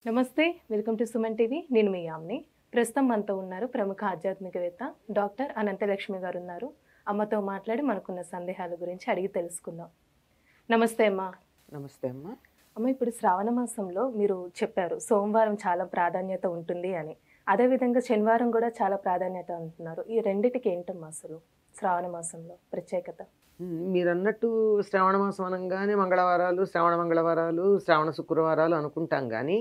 నమస్తే, welcome to Suman TV. నేను మీ యామ్ని. ప్రస్తుతం మనతో ఉన్నారు ప్రముఖ ఆధ్యాత్మికవేత్త డాక్టర్ అనంతలక్ష్మి గారు ఉన్నారు. అమ్మతో మాట్లాడి మనకున్న సందేహాల గురించి అడిగి తెలుసుకుందాం. నమస్తే అమ్మా. నమస్తే అమ్మా. అమ్మ, ఇప్పుడు శ్రావణ మాసంలో మీరు చెప్పారు సోమవారం చాలా ప్రాధాన్యత ఉంటుంది అని. అదేవిధంగా శనివారం కూడా చాలా ప్రాధాన్యత అంటున్నారు. ఈ రెండిటికి ఏంటమ్మా అసలు శ్రావణ మాసంలో ప్రత్యేకత? మీరు అన్నట్టు శ్రావణ మాసం అనగానే మంగళవారాలు, శ్రావణ మంగళవారాలు, శ్రావణ శుక్రవారాలు అనుకుంటాం కానీ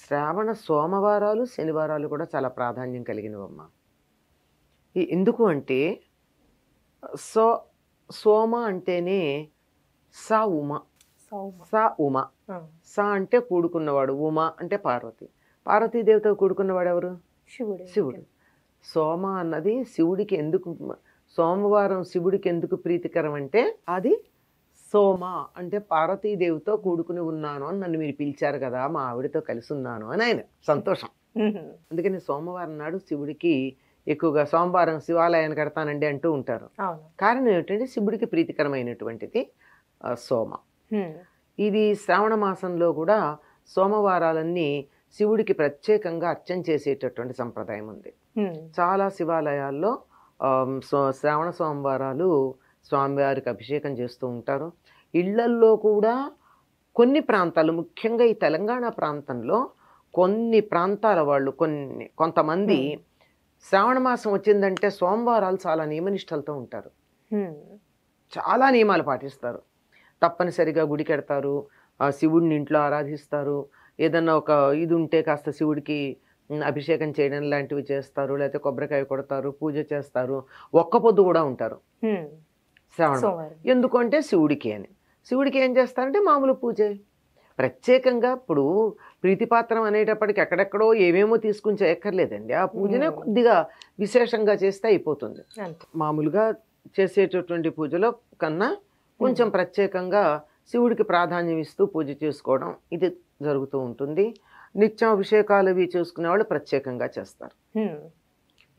శ్రావణ సోమవారాలు, శనివారాలు కూడా చాలా ప్రాధాన్యం కలిగినవమ్మా. ఎందుకు అంటే సోమ అంటేనే సా ఉమ, సా ఉమ. సా అంటే కూడుకున్నవాడు, ఉమ అంటే పార్వతి. పార్వతీదేవితో కూడుకున్నవాడు ఎవరు? శివుడు. సోమ అన్నది శివుడికి ఎందుకు, సోమవారం శివుడికి ఎందుకు ప్రీతికరం అంటే అది సోమ అంటే పార్వతీదేవితో కూడుకుని ఉన్నాను అని నన్ను మీరు పిలిచారు కదా, మా ఆవిడతో కలిసి ఉన్నాను అని ఆయన సంతోషం. అందుకని సోమవారం నాడు శివుడికి ఎక్కువగా సోమవారం శివాలయాన్ని కడతానండి అంటూ ఉంటారు. కారణం ఏమిటంటే శివుడికి ప్రీతికరమైనటువంటిది సోమ. ఇది శ్రావణ మాసంలో కూడా సోమవారాలన్నీ శివుడికి ప్రత్యేకంగా అర్చన చేసేటటువంటి సంప్రదాయం ఉంది. చాలా శివాలయాల్లో శ్రావణ సోమవారాలు స్వామివారికి అభిషేకం చేస్తూ ఉంటారు. ఇళ్లల్లో కూడా కొన్ని ప్రాంతాలు, ముఖ్యంగా ఈ తెలంగాణ ప్రాంతంలో కొన్ని ప్రాంతాల వాళ్ళు కొంతమంది శ్రావణ మాసం వచ్చిందంటే సోమవారాలు చాలా నియమనిష్టలతో ఉంటారు. చాలా నియమాలు పాటిస్తారు. తప్పనిసరిగా గుడికి వెడతారు, శివుడిని ఇంట్లో ఆరాధిస్తారు. ఏదన్నా ఒక ఇది ఉంటే కాస్త శివుడికి అభిషేకం చేయడం లాంటివి చేస్తారు, లేకపోతే కొబ్బరికాయ కొడతారు, పూజ చేస్తారు, ఒక్క పొద్దు కూడా ఉంటారు శ్రావణం. ఎందుకంటే శివుడికి అని. శివుడికి ఏం చేస్తారంటే మామూలు పూజ. ప్రత్యేకంగా ఇప్పుడు ప్రీతిపాత్రం అనేటప్పటికి ఎక్కడెక్కడో ఏమేమో తీసుకుని చేయక్కర్లేదండి. ఆ పూజనే కొద్దిగా విశేషంగా చేస్తే అయిపోతుంది. మామూలుగా చేసేటటువంటి పూజలో కన్నా కొంచెం ప్రత్యేకంగా శివుడికి ప్రాధాన్యం ఇస్తూ పూజ చేసుకోవడం ఇది జరుగుతూ ఉంటుంది. నిత్యం అభిషేకాలు అవి చేసుకునే వాళ్ళు ప్రత్యేకంగా చేస్తారు.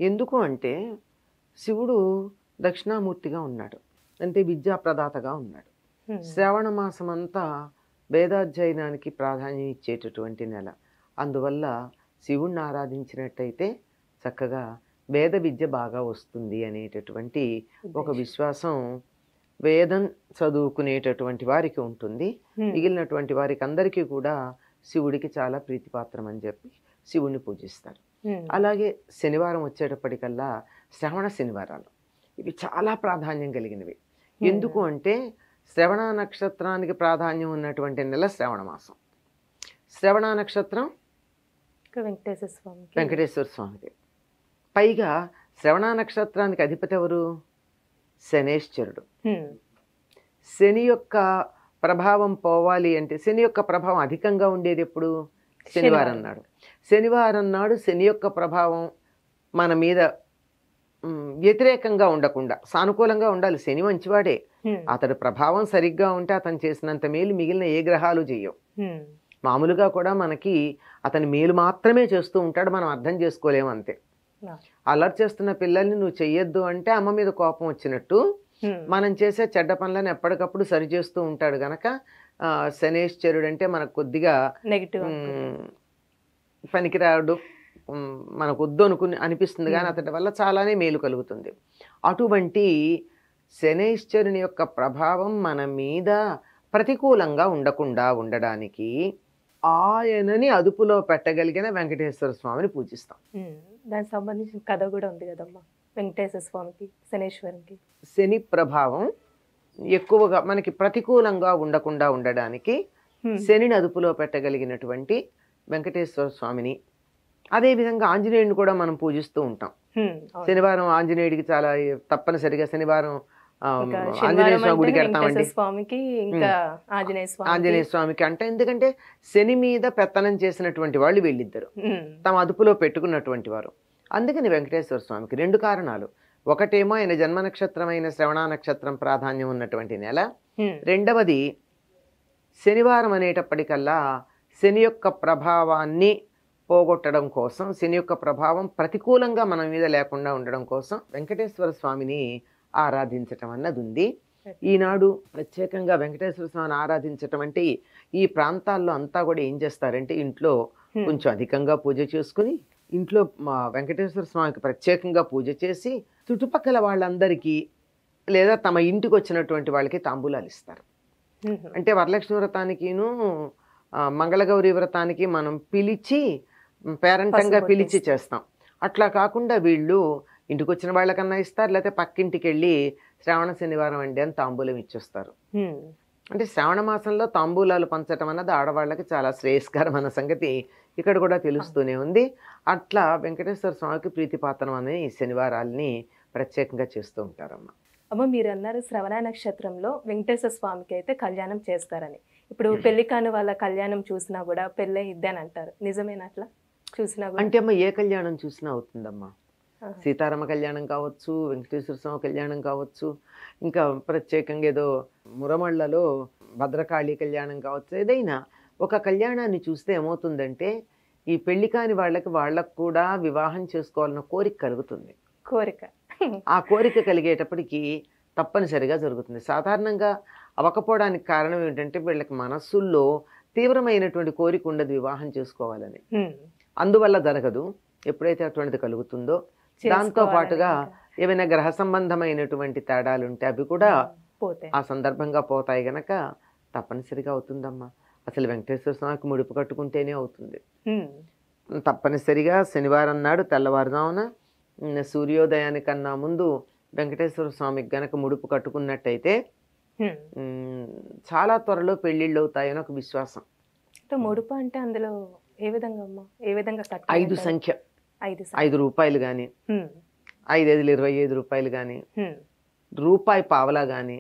ఎందుకు అంటే శివుడు దక్షిణామూర్తిగా ఉన్నాడు, అంటే విద్యాప్రదాతగా ఉన్నాడు. శ్రావణ మాసం అంతా వేదాధ్యయనానికి ప్రాధాన్యం ఇచ్చేటటువంటి నెల. అందువల్ల శివుణ్ణి ఆరాధించినట్టయితే చక్కగా వేద విద్య బాగా వస్తుంది అనేటటువంటి ఒక విశ్వాసం వేదం చదువుకునేటటువంటి వారికి ఉంటుంది. మిగిలినటువంటి వారికి అందరికీ కూడా శివుడికి చాలా ప్రీతిపాత్రం అని చెప్పి శివుణ్ణి పూజిస్తారు. అలాగే శనివారం వచ్చేటప్పటికల్లా శ్రవణ శనివారాలు ఇవి చాలా ప్రాధాన్యం కలిగినవి. ఎందుకు అంటే శ్రవణ నక్షత్రానికి ప్రాధాన్యం ఉన్నటువంటి నెల శ్రావణ మాసం. శ్రవణ నక్షత్రం వెంకటేశ్వర స్వామికి. పైగా శ్రవణ నక్షత్రానికి అధిపతి ఎవరు? శనేశ్వరుడు. శని యొక్క ప్రభావం పోవాలి అంటే, శని యొక్క ప్రభావం అధికంగా ఉండేది ఎప్పుడు? శనివారం నాడు. శనివారం నాడు శని యొక్క ప్రభావం మన మీద వ్యతిరేకంగా ఉండకుండా సానుకూలంగా ఉండాలి. శని మంచివాడే, అతడి ప్రభావం సరిగ్గా ఉంటే అతను చేసినంత మేలు మిగిలిన ఏ గ్రహాలు చేయవు. మామూలుగా కూడా మనకి అతని మేలు మాత్రమే చేస్తూ ఉంటాడు, మనం అర్థం చేసుకోలేము అంతే. అలర్ట్ చేస్తున్న పిల్లల్ని నువ్వు చెయ్యొద్దు అంటే అమ్మ మీద కోపం వచ్చినట్టు మనం చేసే చెడ్డ పనులను ఎప్పటికప్పుడు సరిచేస్తూ ఉంటాడు గనక శనేశ్వరుడు అంటే మనకు కొద్దిగా పనికిరాడు, మనకు వద్దు అనిపిస్తుంది, కానీ అతడి వల్ల చాలానే మేలు కలుగుతుంది. అటువంటి శనేశ్వరుని యొక్క ప్రభావం మన మీద ప్రతికూలంగా ఉండకుండా ఉండడానికి ఆయనని అదుపులో పెట్టగలిగిన వెంకటేశ్వర స్వామిని పూజిస్తాం. దానికి సంబంధించిన కథ కూడా ఉంది కదమ్మా, వెంకటేశ్వర స్వామికి శనేశ్వరునికి. శని ప్రభావం ఎక్కువగా మనకి ప్రతికూలంగా ఉండకుండా ఉండడానికి శనిని అదుపులో పెట్టగలిగినటువంటి వెంకటేశ్వర స్వామిని, అదేవిధంగా ఆంజనేయుడిని కూడా మనం పూజిస్తూ ఉంటాం. శనివారం ఆంజనేయుడికి చాలా తప్పనిసరిగా శనివారం ఆంజనేయ స్వామి గుడికి వెళ్తామండి. ఆంజనేయ స్వామికి అంటే ఎందుకంటే శని మీద పెత్తనం చేసినటువంటి వాళ్ళు వీళ్ళిద్దరు తమ అదుపులో పెట్టుకున్నటువంటి వారు. అందుకని వెంకటేశ్వర స్వామికి రెండు కారణాలు. ఒకటేమో ఆయన జన్మ నక్షత్రమైన శ్రవణ నక్షత్రం ప్రాధాన్యం ఉన్నటువంటి నెల. రెండవది శనివారం అనేటప్పటికల్లా శని యొక్క ప్రభావాన్ని పోగొట్టడం కోసం, శని యొక్క ప్రభావం ప్రతికూలంగా మన మీద లేకుండా ఉండడం కోసం వెంకటేశ్వర స్వామిని ఆరాధించటం అన్నది ఉంది. ఈనాడు ప్రత్యేకంగా వెంకటేశ్వర స్వామిని ఆరాధించటం అంటే ఈ ప్రాంతాల్లో అంతా కూడా ఏం చేస్తారంటే ఇంట్లో కొంచెం అధికంగా పూజ చేసుకుని ఇంట్లో మా వెంకటేశ్వర స్వామికి ప్రత్యేకంగా పూజ చేసి చుట్టుపక్కల వాళ్ళందరికీ లేదా తమ ఇంటికి వచ్చినటువంటి వాళ్ళకి తాంబూలాలు ఇస్తారు. అంటే వరలక్ష్మి వ్రతానికిను మంగళగౌరి వ్రతానికి మనం పిలిచి పేరంటంగా పిలిచి చేస్తాం. అట్లా కాకుండా వీళ్ళు ఇంటికి వచ్చిన వాళ్ళకన్నా ఇస్తారు, లేకపోతే పక్కింటికి వెళ్ళి శ్రావణ శనివారం అండి అని తాంబూలం ఇచ్చేస్తారు. అంటే శ్రావణ మాసంలో తాంబూలాలు పంచడం అన్నది ఆడవాళ్ళకి చాలా శ్రేయస్కరమైన సంగతి ఇక్కడ కూడా తెలుస్తూనే ఉంది. అట్లా వెంకటేశ్వర స్వామికి ప్రీతిపాత్రం అనే ఈ శనివారాల్ని ప్రత్యేకంగా చేస్తూ ఉంటారమ్మా. అమ్మ, మీరు అన్నారు శ్రవణ నక్షత్రంలో వెంకటేశ్వర స్వామికి అయితే కళ్యాణం చేస్తారని. ఇప్పుడు పెళ్లి కాని వాళ్ళ కళ్యాణం చూసినా కూడా పెళ్ళే ఇద్దని అంటారు, నిజమేనా? అట్లా చూసినా అంటే అమ్మ ఏ కళ్యాణం చూసినా అవుతుందమ్మా. సీతారామ కళ్యాణం కావచ్చు, వెంకటేశ్వర స్వామి కళ్యాణం కావచ్చు, ఇంకా ప్రత్యేకంగా ఏదో మురమళ్ళలో భద్రకాళి కళ్యాణం కావచ్చు, ఏదైనా ఒక కళ్యాణాన్ని చూస్తే ఏమవుతుందంటే ఈ పెళ్లి కాని వాళ్ళకు కూడా వివాహం చేసుకోవాలన్న కోరిక కలుగుతుంది. ఆ కోరిక కలిగేటప్పటికి తప్పనిసరిగా జరుగుతుంది. సాధారణంగా అవ్వకపోవడానికి కారణం ఏంటంటే వీళ్ళకి మనస్సుల్లో తీవ్రమైనటువంటి కోరిక ఉండదు వివాహం చేసుకోవాలని, అందువల్ల జరగదు. ఎప్పుడైతే అటువంటిది కలుగుతుందో దాంతో పాటుగా ఏమైనా గ్రహ సంబంధమైనటువంటి తేడాలు ఉంటే అవి కూడా ఆ సందర్భంగా పోతాయి గనక తప్పనిసరిగా అవుతుందమ్మా. అసలు వెంకటేశ్వర స్వామికి ముడుపు కట్టుకుంటేనే అవుతుంది. తప్పనిసరిగా శనివారం నాడు తెల్లవారుజామున సూర్యోదయానికన్నా ముందు వెంకటేశ్వర స్వామికి గనక ముడుపు కట్టుకున్నట్టయితే చాలా త్వరలో పెళ్లిళ్ళు అవుతాయని ఒక విశ్వాసం. ముడుపు అంటే అందులో ఏ విధంగా అమ్మా? ఏ విధంగా? 5 సంఖ్య, 5 రూపాయలు కానీ, 5 5 25 రూపాయలు కానీ, రూపాయి పావలా కానీ,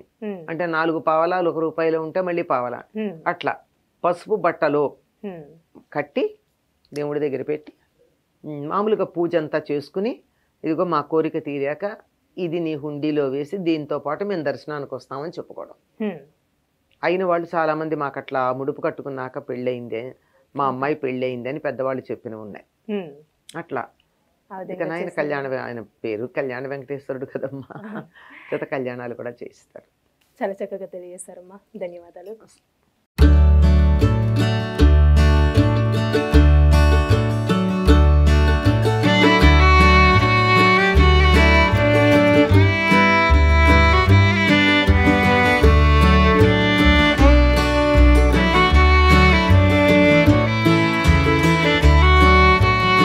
అంటే 4 పావలాలు 1 రూపాయలు ఉంటే మళ్ళీ పావలా, అట్లా పసుపు బట్టలో కట్టి దేవుడి దగ్గర పెట్టి మామూలుగా పూజ అంతా చేసుకుని, ఇదిగో మా కోరిక తీరాక ఇది నీ హుండీలో వేసి దీంతో పాటు మేము దర్శనానికి వస్తామని చెప్పుకోవడం. అయిన వాళ్ళు చాలామంది మాకు అట్లా ముడుపు కట్టుకున్నాక పెళ్ళయిందే, మా అమ్మాయి పెళ్ళయింది అని పెద్దవాళ్ళు చెప్పినవి ఉన్నాయి. అట్లా ఇక ఆయన ఆయన పేరు కళ్యాణ వెంకటేశ్వరుడు కదమ్మా, జత కళ్యాణాలు కూడా చేయిస్తారు. చాలా చక్కగా తెలియజేశారమ్మా, ధన్యవాదాలు.